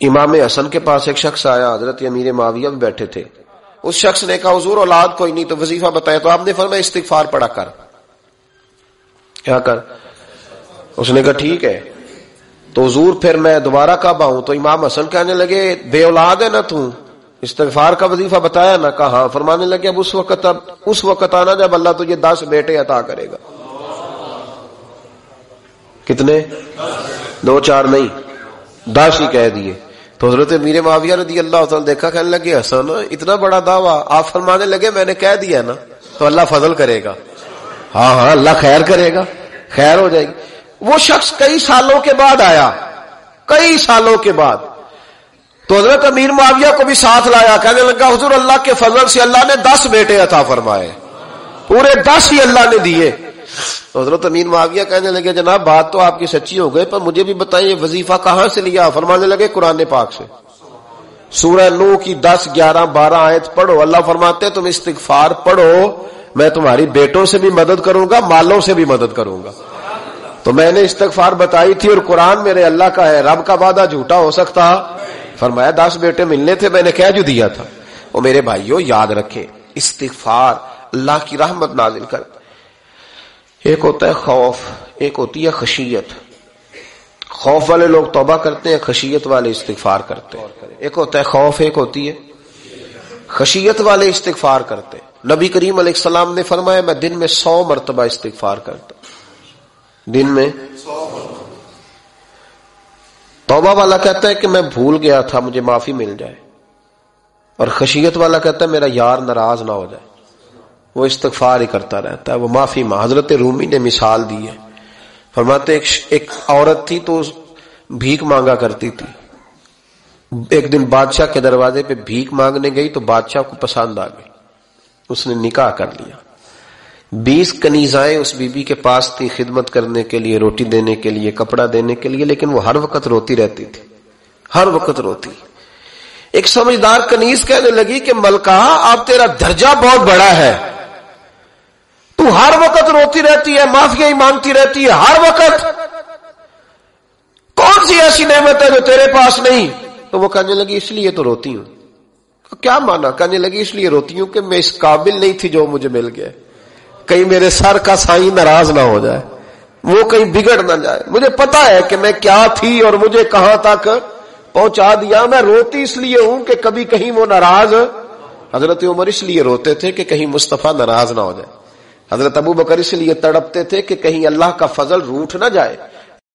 امام حسن کے پاس ایک شخص آیا، حضرت امیر معاویہ بھی بیٹھے تھے. اس شخص نے کہا حضور اولاد کوئی نہیں تو وظیفہ بتایا. تو آپ نے فرمایا استغفار پڑھا کر. کیا کر؟ اس نے کہا ٹھیک ہے. تو حضور پھر میں دوبارہ کب آؤں؟ تو امام حسن کہنے لگے بے اولاد ہے نا تو استغفار کا وظیفہ بتایا نا؟ کہا ہاں. فرمانے لگے اب اس وقت آنا جب اللہ تجھے 10 بیٹے عطا کرے گا. کتنے؟ 2 4 نہیں، 10 ہی کہہ دیے. تو حضرت امیر معاویہ رضی اللہ تعالیٰ دیکھا، کہنے لگے حسن اتنا بڑا دعویٰ. آپ فرمانے لگے میں نے کہہ دیا نا تو اللہ فضل کرے گا. ہاں ہاں اللہ خیر کرے گا، خیر ہو جائے گی. وہ شخص کئی سالوں کے بعد آیا، کئی سالوں کے بعد. تو حضرت امیر معاویہ کو بھی ساتھ لایا. کہنے لگا حضور اللہ کے فضل سے اللہ نے 10 بیٹے عطا فرمائے، پورے 10 ہی اللہ نے دیے. تو حضرت امیر معاویہ کہنے لگے جناب بات تو آپ کی سچی ہو گئی، پر مجھے بھی بتائیں یہ وظیفہ کہاں سے لیا؟ فرمانے لگے قرآن پاک سے. سورہ نوح کی 10 11 12 آیت پڑھو. اللہ فرماتے تم استغفار پڑھو، میں تمہاری بیٹوں سے بھی مدد کروں گا، مالوں سے بھی مدد کروں گا. تو میں نے استغفار بتائی تھی اور قرآن میرے اللہ کا ہے، رب کا وعدہ جھوٹا ہو سکتا؟ فرمایا 10 بیٹے ملنے تھے، میں نے کہہ جو دیا تھا. وہ میرے بھائیوں یاد رکھیں استغفار اللہ کی رحمت نازل کر. ایک ہوتا ہے خوف، ایک ہوتی ہے خشیت. خوف والے لوگ توبہ کرتے ہیں، خشیت والے استغفار کرتے ہیں. ایک ہوتا ہے خوف، ایک ہوتی ہے خشیت والے استغفار کرتے ہیں. نبی کریم علیہ السلام نے فرمایا میں دن میں 100 مرتبہ استغفار کرتا ہوں. دن میں توبہ والا کہتا ہے کہ میں بھول گیا تھا مجھے معافی مل جائے، اور خشیت والا کہتا ہے میرا یار ناراض نہ ہو جائے. وہ استغفار ہی کرتا رہتا ہے، وہ معافی حضرت رومی نے مثال دی ہے. فرماتے ایک عورت تھی تو بھیک مانگا کرتی تھی. ایک دن بادشاہ کے دروازے پہ بھیک مانگنے گئی تو بادشاہ کو پسند آ گئی، اس نے نکاح کر لیا. 20 کنیزائیں اس بی بی کے پاس تھی خدمت کرنے کے لیے، روٹی دینے کے لیے، کپڑا دینے کے لیے، لیکن وہ ہر وقت روتی رہتی تھی، ہر وقت روتی. ایک سمجھدار کنیز کہنے لگی کہ ملکہ اب تیرا درجہ بہت بڑا ہے، تو ہر وقت روتی رہتی ہے، معافیاں ہی مانگتی رہتی ہے ہر وقت، کون سی ایسی نعمت ہے جو تیرے پاس نہیں؟ تو وہ کہنے لگی اس لیے تو روتی ہوں. کیا مانا؟ کہنے لگی اس لیے روتی ہوں کہ میں اس قابل نہیں تھی جو مجھے مل گیا، کہیں میرے سر کا سائیں ناراض نہ ہو جائے، وہ کہیں بگڑ نہ جائے. مجھے پتا ہے کہ میں کیا تھی اور مجھے کہاں تک پہنچا دیا. میں روتی اس لیے ہوں کہ کبھی کہیں وہ ناراض. حضرت عمر اس لیے روتے تھے کہ کہیں مصطفیٰ ناراض نہ ہو جائے. حضرت ابو بکر اس لیے تڑپتے تھے کہ کہیں اللہ کا فضل روٹھ نہ جائے.